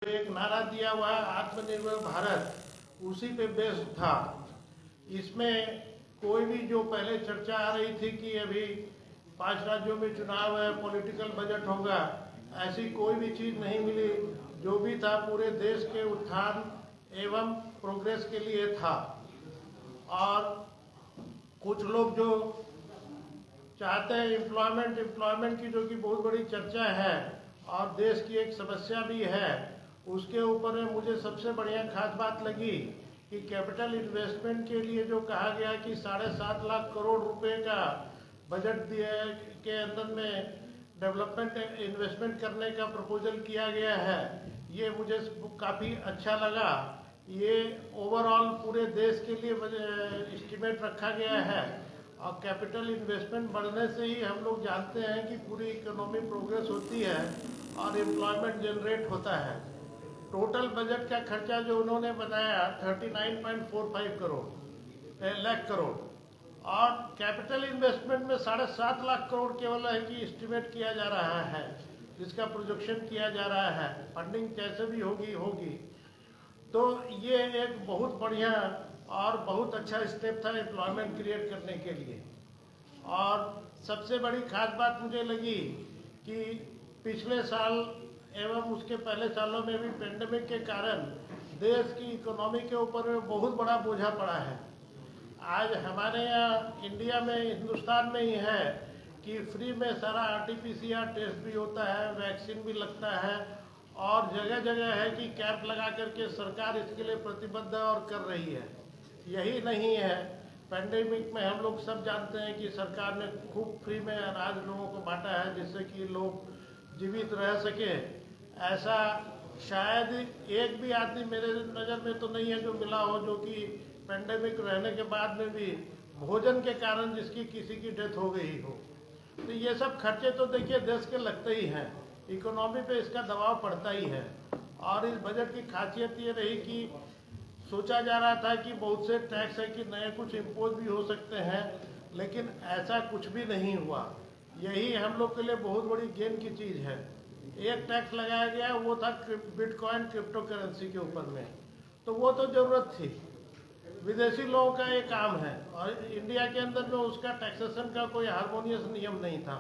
एक नारा दिया हुआ है आत्मनिर्भर भारत, उसी पे बेस्ड था। इसमें कोई भी जो पहले चर्चा आ रही थी कि अभी 5 राज्यों में चुनाव है, पॉलिटिकल बजट होगा, ऐसी कोई भी चीज़ नहीं मिली। जो भी था पूरे देश के उत्थान एवं प्रोग्रेस के लिए था। और कुछ लोग जो चाहते हैं एम्प्लॉयमेंट की, जो कि बहुत बड़ी चर्चा है और देश की एक समस्या भी है, उसके ऊपर में मुझे सबसे बढ़िया खास बात लगी कि कैपिटल इन्वेस्टमेंट के लिए जो कहा गया कि 7.5 लाख करोड़ रुपए का बजट के अंदर में डेवलपमेंट इन्वेस्टमेंट करने का प्रपोजल किया गया है, ये मुझे काफ़ी अच्छा लगा। ये ओवरऑल पूरे देश के लिए एस्टिमेट रखा गया है और कैपिटल इन्वेस्टमेंट बढ़ने से ही हम लोग जानते हैं कि पूरी इकोनॉमी प्रोग्रेस होती है और एम्प्लॉयमेंट जनरेट होता है। टोटल बजट का खर्चा जो उन्होंने बताया 39.45 लाख करोड़ और कैपिटल इन्वेस्टमेंट में 7.5 लाख करोड़ केवल है कि एस्टिमेट किया जा रहा है, जिसका प्रोजेक्शन किया जा रहा है। फंडिंग कैसे भी होगी। तो ये एक बहुत बढ़िया और बहुत अच्छा स्टेप था एम्प्लॉयमेंट क्रिएट करने के लिए। और सबसे बड़ी खास बात मुझे लगी कि पिछले साल एवं उसके पहले सालों में भी पेंडेमिक के कारण देश की इकोनॉमी के ऊपर बहुत बड़ा बोझा पड़ा है। आज हमारे यहाँ इंडिया में, हिंदुस्तान में ही है कि फ्री में सारा RT-PCR टेस्ट भी होता है, वैक्सीन भी लगता है और जगह जगह है कि कैंप लगा करके सरकार इसके लिए प्रतिबद्ध और कर रही है। यही नहीं है, पेंडेमिक में हम लोग सब जानते हैं कि सरकार ने खूब फ्री में अनाज लोगों को बांटा है, जिससे कि लोग जीवित रह सके। ऐसा शायद एक भी आदमी मेरे नज़र में तो नहीं है जो मिला हो जो कि पेंडेमिक रहने के बाद में भी भोजन के कारण जिसकी किसी की डेथ हो गई हो। तो ये सब खर्चे तो देखिए देश के लगते ही हैं, इकोनॉमी पे इसका दबाव पड़ता ही है। और इस बजट की खासियत ये रही कि सोचा जा रहा था कि बहुत से टैक्स है कि नए कुछ इम्पोज भी हो सकते हैं, लेकिन ऐसा कुछ भी नहीं हुआ। यही हम लोग के लिए बहुत बड़ी गेन की चीज़ है। एक टैक्स लगाया गया, वो था बिटकॉइन क्रिप्टो करेंसी के ऊपर में, तो वो तो ज़रूरत थी, विदेशी लोगों का ये काम है और इंडिया के अंदर में उसका टैक्सेशन का कोई हार्मोनियस नियम नहीं था,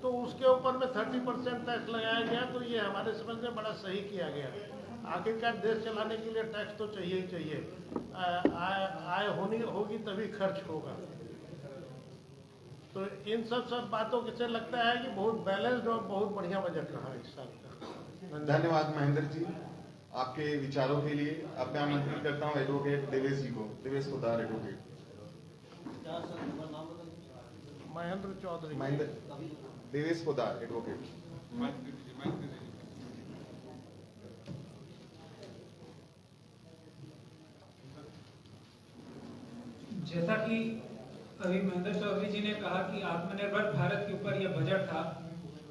तो उसके ऊपर में 30% टैक्स लगाया गया। तो ये हमारे समझ में बड़ा सही किया गया। आखिरकार देश चलाने के लिए टैक्स तो चाहिए ही चाहिए, आय होगी तभी खर्च होगा। तो इन सब बातों से लगता है कि बहुत बैलेंस्ड और बहुत बढ़िया बजट रहा इस साल का। धन्यवाद महेंद्र जी आपके विचारों के लिए। अब मैं आमंत्रित करता हूँ एडवोकेट देवेश जी को। देवेश पोद्दार एडवोकेट। महेंद्र चौधरी। देवेश पोद्दार एडवोकेट। जैसा कि अभी महेंद्र चौधरी जी ने कहा कि आत्मनिर्भर भारत के ऊपर यह बजट था,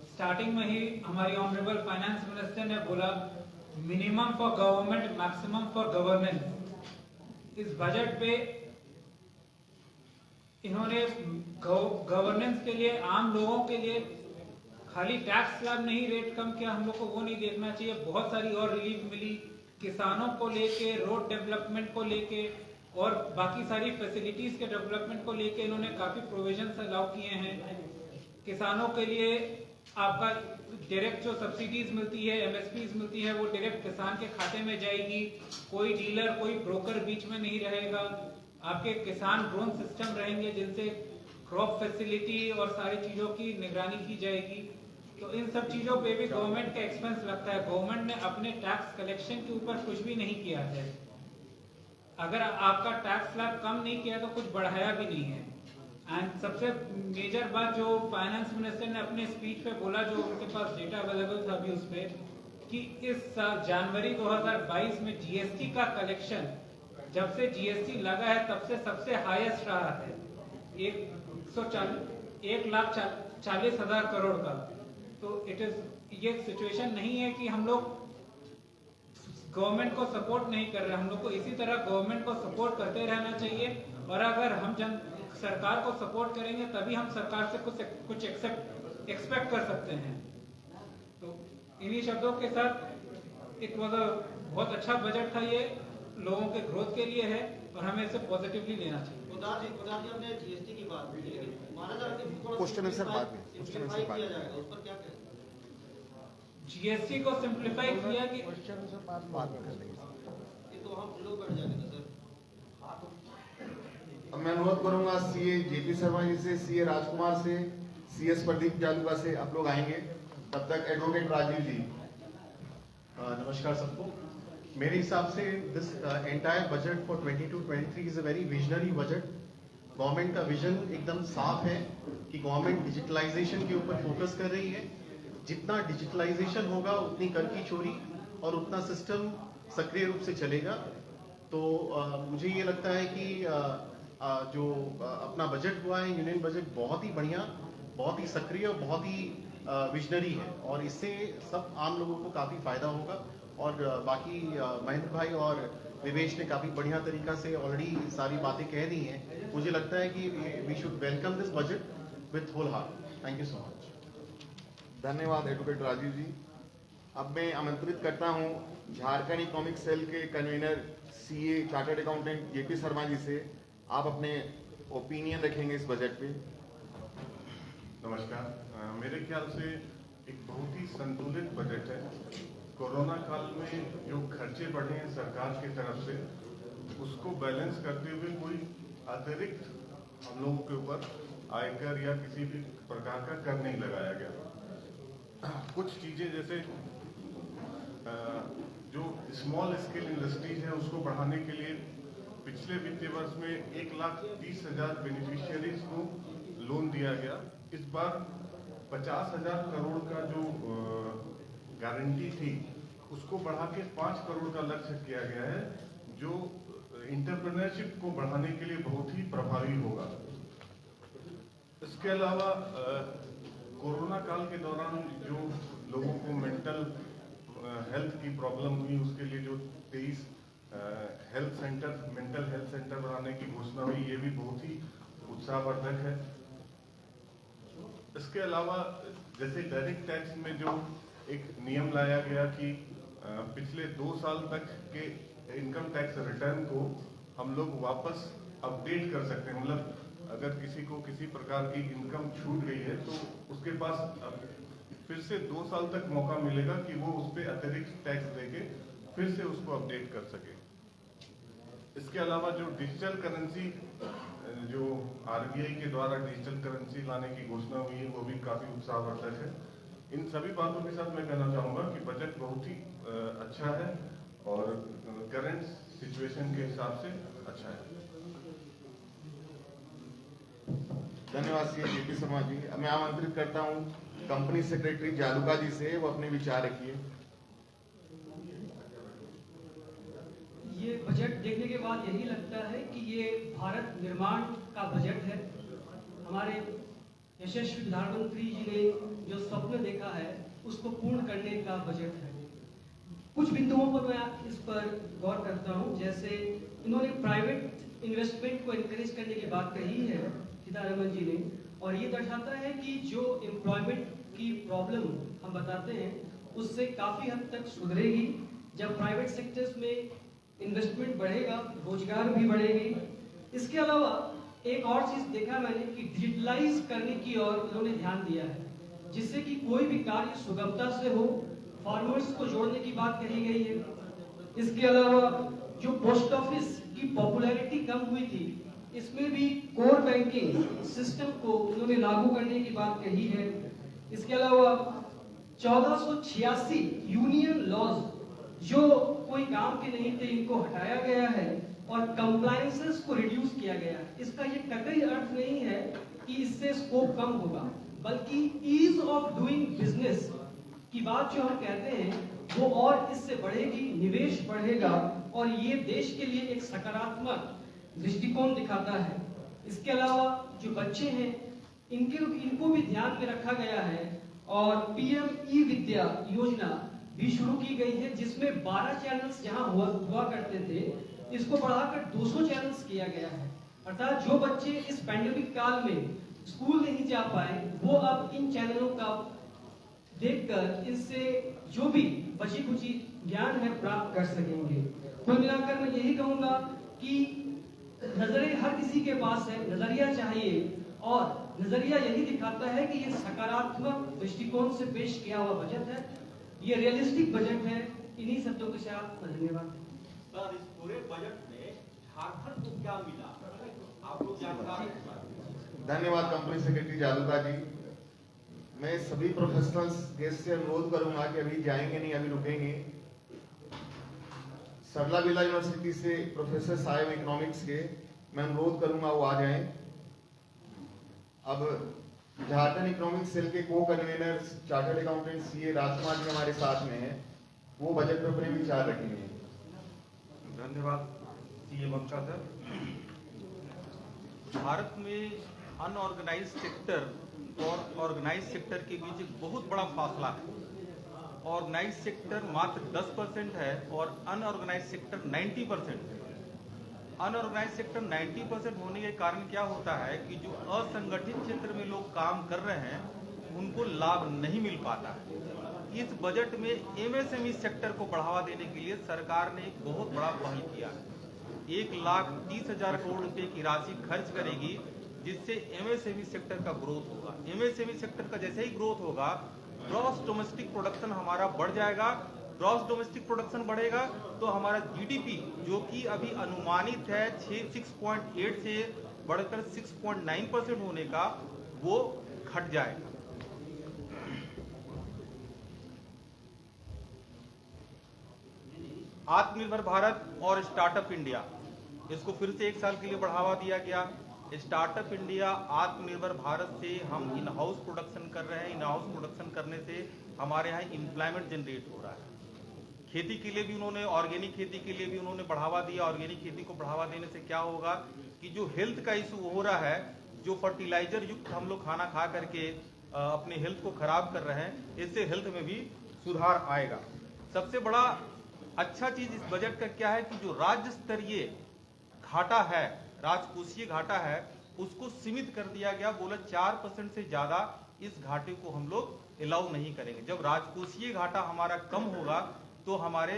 स्टार्टिंग में ही हमारी ऑनरेबल फाइनेंस मिनिस्टर ने बोला minimum for government, maximum for governance. इस बजट पे इन्होंने गवर्नेंस के लिए, आम लोगों के लिए खाली टैक्स स्लैब नहीं रेट कम किया, हम लोग को वो नहीं देखना चाहिए। बहुत सारी और रिलीफ मिली, किसानों को लेके, रोड डेवलपमेंट को लेके और बाकी सारी फैसिलिटीज के डेवलपमेंट को लेके इन्होंने काफी प्रोविजंस अलाउ किए हैं। किसानों के लिए आपका डायरेक्ट जो सब्सिडीज मिलती है, MSPs मिलती है, वो डायरेक्ट किसान के खाते में जाएगी। कोई डीलर, कोई ब्रोकर बीच में नहीं रहेगा। आपके किसान ड्रोन सिस्टम रहेंगे जिनसे क्रॉप फैसिलिटी और सारी चीजों की निगरानी की जाएगी। तो इन सब चीजों पे भी गवर्नमेंट का एक्सपेंस लगता है। गवर्नमेंट ने अपने टैक्स कलेक्शन के ऊपर कुछ भी नहीं किया है। अगर आपका टैक्स स्लैब कम नहीं किया तो कुछ बढ़ाया भी नहीं है। एंड सबसे मेजर बात जो फाइनेंस मिनिस्टर ने अपने स्पीच पे बोला, जो उनके पास डेटा अवेलेबल था अभी उस पे, कि इस साल जनवरी 2022 में GST का कलेक्शन, जब से GST लगा है तब से सबसे हाईएस्ट रहा है, 1,40,00,000 करोड़ का। तो ये सिचुएशन नहीं है कि हम लोग गवर्नमेंट को सपोर्ट नहीं कर रहे। हम लोग को इसी तरह गवर्नमेंट को सपोर्ट करते रहना चाहिए और अगर हम सरकार को सपोर्ट करेंगे तभी हम सरकार से कुछ एक्सपेक्ट कर सकते हैं। तो इन्हीं शब्दों के साथ इट वाज अ बहुत अच्छा बजट था, ये लोगों के ग्रोथ के लिए है और हमें इसे पॉजिटिवली लेना चाहिए। उदार जी आपने जीएसटी की बात की, लेकिन माना जा रहा है कि थोड़ा क्वेश्चन आंसर बाद में, क्वेश्चन आंसर simplify बाद किया में। जाएगा, उस पर क्या कहें? जीएसटी को सिंप्लीफाई किया कि क्वेश्चन से बात कर लेंगे। ये तो हम लोग बैठ जाएंगे ना सर। अब मैं अनुरोध करूंगा सीए जेपी शर्मा जी से, सीए राजकुमार से, सीएस प्रदीप जालूका से आप लोग आएंगे। तब तक एडवोकेट राजीव जी। नमस्कार सबको। मेरे हिसाब से this entire budget for 22-23 is a very visionary budget. Government का विजन एकदम साफ है कि गवर्नमेंट डिजिटलाइजेशन के ऊपर फोकस कर रही है। जितना डिजिटलाइजेशन होगा उतनी कर की चोरी और उतना सिस्टम सक्रिय रूप से चलेगा। तो मुझे ये लगता है कि जो अपना बजट हुआ है यूनियन बजट बहुत ही बढ़िया, बहुत ही सक्रिय, बहुत ही विजनरी है और इससे सब आम लोगों को काफी फायदा होगा। और बाकी महेंद्र भाई और विवेश ने काफी बढ़िया तरीका से ऑलरेडी सारी बातें कह दी हैं। मुझे लगता है कि we should welcome this budget with whole heart. Thank you so much. धन्यवाद एडवोकेट राजीव जी। अब मैं आमंत्रित करता हूं झारखंड इकोनॉमिक सेल के convener CA chartered accountant JP Sharma ji से। आप अपने ओपिनियन रखेंगे इस बजट पे। नमस्कार। मेरे ख्याल से एक बहुत ही संतुलित बजट है। कोरोना काल में जो खर्चे बढ़े हैं सरकार की तरफ से, उसको बैलेंस करते हुए कोई अतिरिक्त हम लोगों के ऊपर आयकर या किसी भी प्रकार का कर नहीं लगाया गया। कुछ चीजें जैसे जो स्मॉल स्केल इंडस्ट्रीज है उसको बढ़ाने के लिए पिछले वित्तीय वर्ष में 1,30,000 बेनिफिशियरीज को लोन दिया गया। इस बार 50,000 करोड़ का जो गारंटी थी उसको बढ़ा के 5 करोड़ का लक्ष्य किया गया है, जो इंटरप्रेन्योरशिप को बढ़ाने के लिए बहुत ही प्रभावी होगा। इसके अलावा कोरोना काल के दौरान जो लोगों को मेंटल हेल्थ की प्रॉब्लम हुई, उसके लिए जो 23 मेंटल हेल्थ सेंटर बनाने की घोषणा हुई, ये भी बहुत ही उत्साहवर्धक है। इसके अलावा जैसे डायरेक्ट टैक्स में जो एक नियम लाया गया कि पिछले 2 साल तक के इनकम टैक्स रिटर्न को हम लोग वापस अपडेट कर सकते हैं। मतलब अगर किसी को किसी प्रकार की इनकम छूट गई है तो उसके पास फिर से 2 साल तक मौका मिलेगा कि वो उस पर अतिरिक्त टैक्स देके फिर से उसको अपडेट कर सके। इसके अलावा जो डिजिटल करेंसी, जो आरबीआई के द्वारा डिजिटल करेंसी लाने की घोषणा हुई है, वो भी काफी उत्साहवर्धक है। इन सभी बातों के साथ मैं कहना चाहूंगा कि बजट बहुत ही अच्छा है और करंट सिचुएशन के हिसाब से अच्छा है। धन्यवाद सीए जेपी शर्मा जी। अब मैं आमंत्रित करता हूं कंपनी सेक्रेटरी जालूका जी से, वो अपने विचार रखिए। ये बजट देखने के बाद यही लगता है कि ये भारत निर्माण का बजट है। हमारे यशस्वी प्रधानमंत्री जी ने जो स्वप्न देखा है उसको पूर्ण करने का बजट है। कुछ बिंदुओं पर मैं इस पर गौर करता हूं। जैसे इन्होंने प्राइवेट इन्वेस्टमेंट को एनकरेज करने की बात कही है सीतारमण जी ने, और ये दर्शाता है कि जो एम्प्लॉयमेंट की प्रॉब्लम हम बताते हैं उससे काफी हद तक सुधरेगी। जब प्राइवेट सेक्टर्स में इन्वेस्टमेंट बढ़ेगा, रोजगार भी बढ़ेगी। इसके अलावा एक और चीज देखा मैंने कि डिजिटलाइज करने की ओर उन्होंने ध्यान दिया है, जिससे कि कोई भी कार्य सुगमता से हो। फार्मर्स को जोड़ने की बात कही गई है। इसके अलावा जो पोस्ट ऑफिस की पॉपुलैरिटी कम हुई थी, इसमें भी कोर बैंकिंग सिस्टम को उन्होंने लागू करने की बात कही है। इसके अलावा 1486 यूनियन लॉज जो कोई काम के नहीं थे, इनको हटाया गया है और कंप्लायंसेस को रिड्यूस किया गया है। इसका ये कतई अर्थ नहीं है कि इससे स्कोप कम होगा, बल्कि ईज ऑफ डूइंग बिजनेस की बात जो हम कहते हैं वो और इससे बढ़ेगी, निवेश बढ़ेगा और ये देश के लिए एक सकारात्मक दृष्टिकोण दिखाता है। इसके अलावा जो बच्चे हैं इनको भी ध्यान में रखा गया है और पीएम ई विद्या योजना भी शुरू की गई है, जिसमें 12 चैनल्स जहां हुआ करते थे इसको बढ़ाकर 200 चैनल्स किया गया है। अर्थात जो बच्चे इस पैंडेमिक काल में स्कूल नहीं जा पाए वो अब इन चैनलों का देखकर इनसे जो भी बची खुची ज्ञान है प्राप्त कर सकेंगे। कुल मिलाकर मैं यही कहूंगा कि नजरिए हर किसी के पास है, नजरिया चाहिए, और नजरिया यही दिखाता है कि ये सकारात्मक दृष्टिकोण से पेश किया हुआ बजट है, ये रियलिस्टिक बजट है। इन्हीं शब्दों के साथ धन्यवाद। सर, इस पूरे बजट में झारखंड को क्या मिला, आपको जानकारी? धन्यवाद कंपनी सेक्रेटरी जालूका जी। मैं सभी प्रोफेशनल्स गेस्ट से अनुरोध करूंगा कि अभी जाएंगे नहीं, अभी रुकेंगे। सरला बिरला यूनिवर्सिटी से प्रोफेसर साहब इकोनॉमिक्स के, मैं अनुरोध करूंगा वो आ जाएं। अब झारखंड इकोनॉमिक सेल के को convener chartered accountant CA Rajkumar ji हमारे साथ में हैं, वो बजट पर अपने विचार रखेंगे। धन्यवाद सीए ममता सर। भारत में अनऑर्गेनाइज सेक्टर और ऑर्गेनाइज सेक्टर के बीच एक बहुत बड़ा फासला है। ऑर्गेनाइज सेक्टर मात्र 10% है और अनऑर्गेनाइज सेक्टर 90% है। अनऑर्गेनाइज सेक्टर 90% होने के कारण क्या होता है कि जो असंगठित क्षेत्र में लोग काम कर रहे हैं उनको लाभ नहीं मिल पाता है। इस बजट में एमएसएमई सेक्टर को बढ़ावा देने के लिए सरकार ने एक बहुत बड़ा पहल किया है। 1,30,000 करोड़ रुपए की राशि खर्च करेगी, जिससे एमएसएमई सेक्टर का ग्रोथ होगा। एमएसएमई सेक्टर का जैसे ही ग्रोथ होगा, ग्रॉस डोमेस्टिक प्रोडक्शन हमारा बढ़ जाएगा। ग्रॉस डोमेस्टिक प्रोडक्शन बढ़ेगा तो हमारा जीडीपी, जो कि अभी अनुमानित है 6.8 से बढ़कर 6.9% होने का, वो घट जाएगा। आत्मनिर्भर भारत और स्टार्टअप इंडिया, इसको फिर से 1 साल के लिए बढ़ावा दिया गया। स्टार्टअप इंडिया आत्मनिर्भर भारत से हम इन हाउस प्रोडक्शन कर रहे हैं। इन हाउस प्रोडक्शन करने से हमारे यहाँ एम्प्लॉयमेंट जनरेट हो रहा है। खेती के लिए भी उन्होंने, ऑर्गेनिक खेती के लिए भी उन्होंने बढ़ावा दिया। ऑर्गेनिक खेती को बढ़ावा देने से क्या होगा कि जो हेल्थ का इशू हो रहा है, जो फर्टिलाइजर युक्त हम लोग खाना खा करके अपने हेल्थ को खराब कर रहे हैं, इससे हेल्थ में भी सुधार आएगा। सबसे बड़ा अच्छा चीज इस बजट का क्या है कि जो राज्य स्तरीय घाटा है, राजकोषीय घाटा है, उसको सीमित कर दिया गया। बोला 4% से ज्यादा इस घाटे को हम लोग अलाउ नहीं करेंगे। जब राजकोषीय घाटा हमारा कम होगा तो हमारे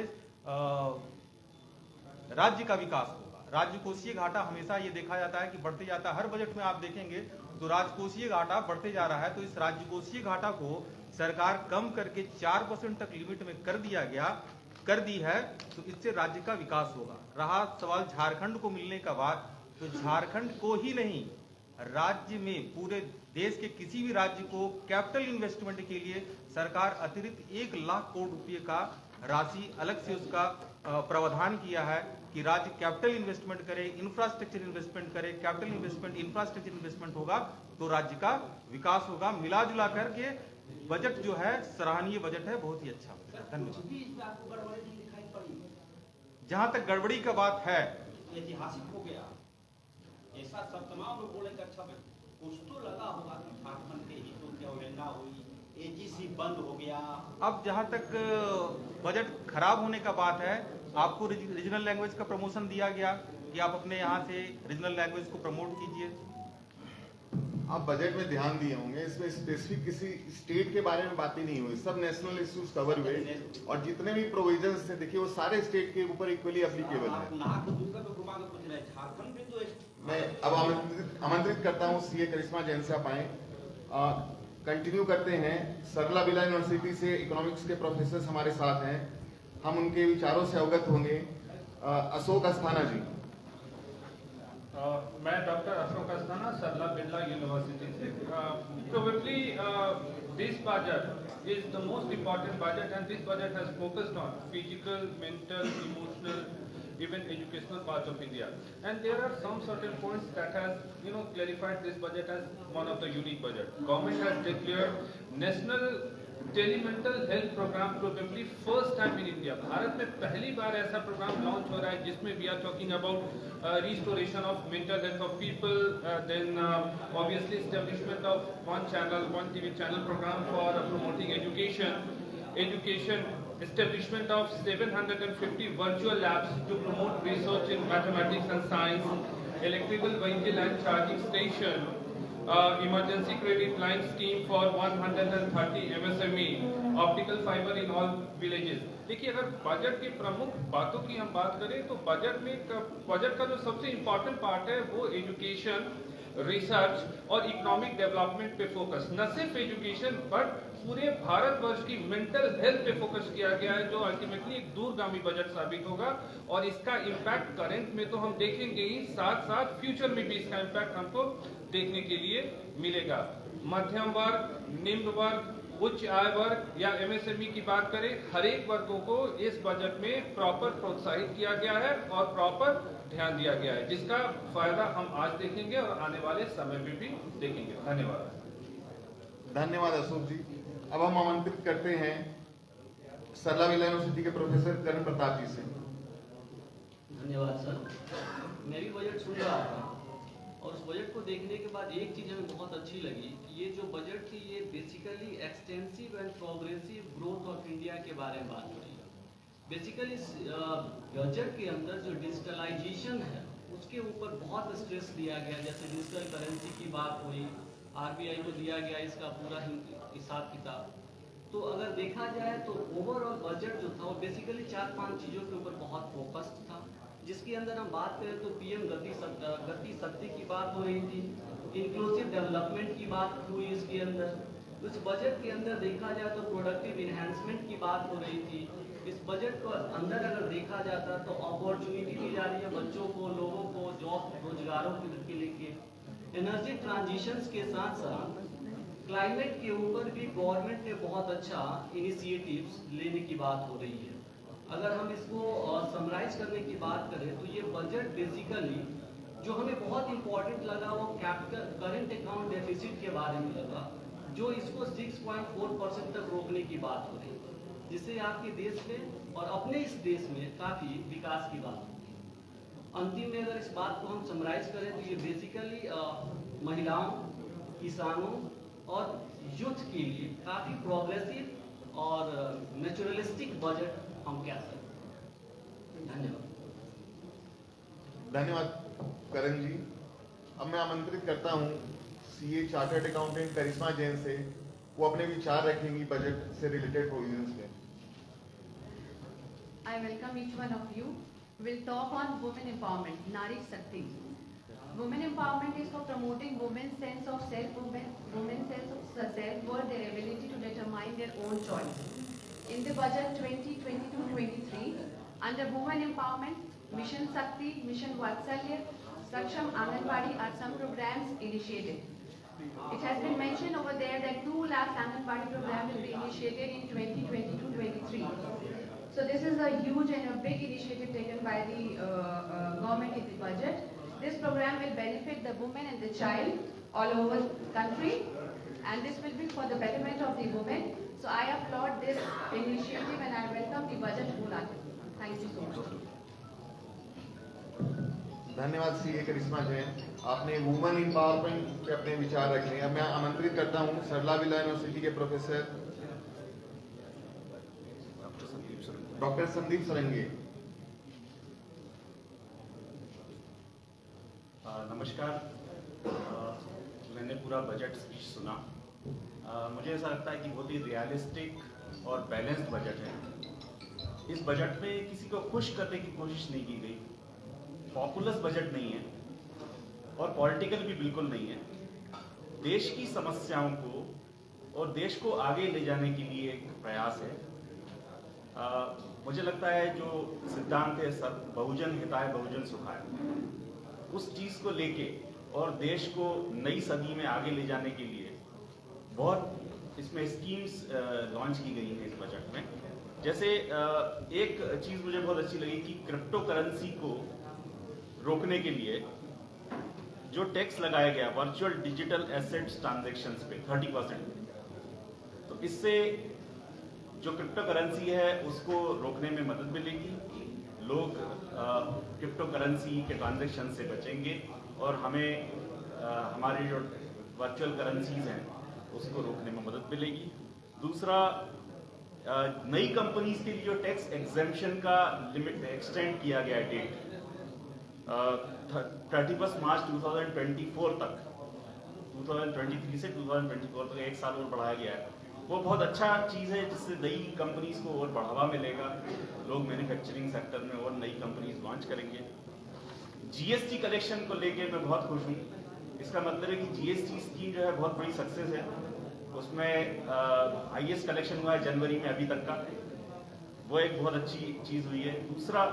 राज्य का विकास होगा। राजकोषीय घाटा हमेशा ये देखा जाता है कि बढ़ते जाता है। हर बजट में आप देखेंगे तो राजकोषीय घाटा बढ़ते जा रहा है। तो इस राजकोषीय घाटा को सरकार कम करके 4% तक लिमिट में कर दी है, तो इससे राज्य का विकास होगा। रहा सवाल झारखंड को मिलने का बाद, तो झारखंड को ही नहीं, राज्य में पूरे देश के किसी भी राज्य को कैपिटल इन्वेस्टमेंट के लिए सरकार अतिरिक्त 1 लाख करोड़ रुपए का राशि अलग से उसका प्रावधान किया है कि राज्य कैपिटल इन्वेस्टमेंट करे, इंफ्रास्ट्रक्चर इन्वेस्टमेंट करे। कैपिटल इन्वेस्टमेंट, इंफ्रास्ट्रक्चर इन्वेस्टमेंट होगा तो राज्य का विकास होगा। मिला जुला करके बजट जो है सराहनीय बजट है, बहुत ही अच्छा बजट है। धन्यवाद। जहां तक गड़बड़ी का बात है, ऐतिहासिक हो गया ऐसा सब तमाम लोग बोले कि अच्छा कुछ तो लगा होगा कि झारखंड के हितों की अवहेलना हुई, एजीसी बंद हो गया। अब जहां तक बजट खराब होने का बात है, आपको रीजनल लैंग्वेज का प्रमोशन दिया गया कि आप अपने यहाँ से रीजनल लैंग्वेज को प्रमोट कीजिए। आप बजट में ध्यान दिए होंगे, इसमें स्पेसिफिक किसी स्टेट के बारे में बात ही नहीं हुई, सब नेशनल इश्यूज कवर हुए और जितने भी प्रोविजंस थे देखिए वो सारे स्टेट के ऊपर इक्वली एप्लीकेबल है। मैं अब आमंत्रित करता हूँ सीए करिश्मा जैन से आप आए। कंटिन्यू करते हैं। सरला बिरला यूनिवर्सिटी से इकोनॉमिक्स के प्रोफेसर हमारे साथ हैं, हम उनके विचारों से अवगत होंगे। अशोक अस्थाना जी। मैं डॉक्टर अशोक अस्थाना, सरला बिरला यूनिवर्सिटी से। Probably this budget is the most important budget, and this budget has focused on physical, mental, emotional, even educational part of India. And there are some certain points that has, clarified this budget as one of the unique budget. Government has declared national telemental health programme probably first time in India. Bharat में पहली बार ऐसा programme launch हो रहा है जिसमें we are talking about restoration of mental health of people, then obviously establishment of one TV channel programme for promoting education, establishment of 750 virtual labs to promote research in mathematics and science, electrical vehicle and charging station, emergency credit line scheme for 130 MSME, optical fiber in all villages. देखिए, अगर budget की प्रमुख बातों की हम बात करें तो बजट का जो सबसे इम्पोर्टेंट पार्ट है वो एजुकेशन, रिसर्च और इकोनॉमिक डेवलपमेंट पे फोकस, न सिर्फ एजुकेशन बट पूरे भारतवर्ष की मेंटल हेल्थ पे फोकस किया गया है, जो अल्टीमेटली एक दूरगामी बजट साबित होगा। और इसका इम्पैक्ट करंट में तो हम देखेंगे ही, साथ साथ फ्यूचर में भी इसका इम्पैक्ट हमको देखने के लिए मिलेगा। मध्यम वर्ग, निम्न वर्ग, उच्च आय वर्ग या एमएसएमई की बात करें, हर एक वर्गों को इस बजट में प्रॉपर प्रोत्साहित किया गया है और प्रॉपर ध्यान दिया गया है, जिसका फायदा हम आज देखेंगे और आने वाले समय में भी देखेंगे। धन्यवाद। धन्यवाद अशोक जी। अब हम आमंत्रित करते हैं सरला विला यूनिवर्सिटी के प्रोफेसर करण प्रताप जी से। धन्यवाद सर। मैं भी बजट सुन रहा था और उस बजट को देखने के बाद एक चीज़ हमें बहुत अच्छी लगी कि ये जो बजट थी ये basically extensive and progressive growth of India के बारे में बात करी है। बेसिकली इस बजट के अंदर जो डिजिटलाइजेशन है उसके ऊपर बहुत स्ट्रेस दिया गया, जैसे डिजिटल करेंसी की बात हुई, आरबीआई को दिया गया इसका पूरा हिसाब किताब। तो अगर देखा जाए तो ओवरऑल बजट जो था वो बेसिकली 4-5 चीज़ों के ऊपर बहुत फोकस्ड था, जिसके अंदर हम बात करें तो पीएम गति शक्ति की बात हो रही थी, इंक्लूसिव डेवलपमेंट की बात हुई इसके अंदर। इस बजट के अंदर देखा जाए तो प्रोडक्टिव इन्हांसमेंट की बात हो रही थी। इस बजट को अंदर अगर देखा जाता तो अपॉर्चुनिटी दी जा रही है बच्चों को, लोगों को, जॉब रोजगारों के लेके, एनर्जी ट्रांजिशंस के साथ साथ क्लाइमेट के ऊपर भी गवर्नमेंट ने बहुत अच्छा इनिशिएटिव्स लेने की बात हो रही है। अगर हम इसको समराइज करने की बात करें तो ये बजट बेसिकली जो हमें बहुत इंपॉर्टेंट लगा वो कैपिटल करंट अकाउंट डेफिसिट के बारे में लगा, जो इसको 6.4% तक रोकने की बात हो रही है, जिससे आपके देश में और अपने इस देश में काफी विकास की बात होगी। अंतिम में अगर इस बात को हम समराइज करें तो ये बेसिकली महिलाओं, किसानों और यूथ के लिए काफी प्रोग्रेसिव और नेचुरलिस्टिक बजट हम कह सकते हैं। धन्यवाद। धन्यवाद करण जी। अब मैं आमंत्रित करता हूं सीए चार्टर्ड अकाउंटेंट करिश्मा जैन से, वो अपने विचार रखेंगी बजट से रिलेटेड प्रोविजंस पे। I welcome each one of you. We'll talk on women empowerment, Nari Shakti. Women empowerment is for promoting women's sense of self, women's sense of self-worth, their ability to determine their own choice. In the budget 2022-23, under women empowerment, Mission Shakti, Mission Vatsalya, Saksham Anganwadi are some programs initiated. It has been mentioned over there that 2 lakh Anganwadi program will be initiated in 2022-23. So this is a huge and a big initiative taken by the government in the budget. This program will benefit the woman and the child all over the country, and this will be for the betterment of the women. So I applaud this initiative and I welcome the budget wholeheartedly. Thank you so much. धन्यवाद CA करिश्मा जैन, आपने women empowerment पे अपने विचार रखे। अब मैं आमंत्रित करता हूं सरला विला यूनिवर्सिटी के प्रोफेसर डॉक्टर संदीप सरंगे। नमस्कार। मैंने पूरा बजट स्पीच सुना। मुझे ऐसा लगता है कि बहुत ही रियलिस्टिक और बैलेंस्ड बजट है। इस बजट में किसी को खुश करने की कोशिश नहीं की गई, पॉपुलस बजट नहीं है और पॉलिटिकल भी बिल्कुल नहीं है। देश की समस्याओं को और देश को आगे ले जाने के लिए एक प्रयास है। मुझे लगता है जो सिद्धांत है सब बहुजन हिताय बहुजन सुखाय, उस चीज को लेके और देश को नई सदी में आगे ले जाने के लिए बहुत इसमें स्कीम्स लॉन्च की गई है इस बजट में। जैसे एक चीज मुझे बहुत अच्छी लगी कि क्रिप्टो करेंसी को रोकने के लिए जो टैक्स लगाया गया वर्चुअल डिजिटल एसेट्स ट्रांजैक्शंस पे 30%, तो इससे जो क्रिप्टो करेंसी है उसको रोकने में मदद मिलेगी। लोग क्रिप्टो करेंसी के ट्रांजैक्शन से बचेंगे और हमें हमारी जो वर्चुअल करेंसीज हैं उसको रोकने में मदद मिलेगी। दूसरा, नई कंपनीज के लिए जो टैक्स एग्जेम्पशन का लिमिट एक्सटेंड किया गया है डेट 31 मार्च 2024 तक, 2023 से 2024 तक 1 साल और बढ़ाया गया है। वो बहुत अच्छा चीज़ है, जिससे नई कंपनीज को और बढ़ावा मिलेगा, लोग मैन्युफैक्चरिंग सेक्टर में और नई कंपनीज लॉन्च करेंगे। जीएसटी कलेक्शन को लेके मैं बहुत खुश हूँ। इसका मतलब है कि जीएसटी स्कीम जो है बहुत बड़ी सक्सेस है। उसमें हाईएस्ट कलेक्शन हुआ है जनवरी में अभी तक का, वो एक बहुत अच्छी चीज़ हुई है। दूसरा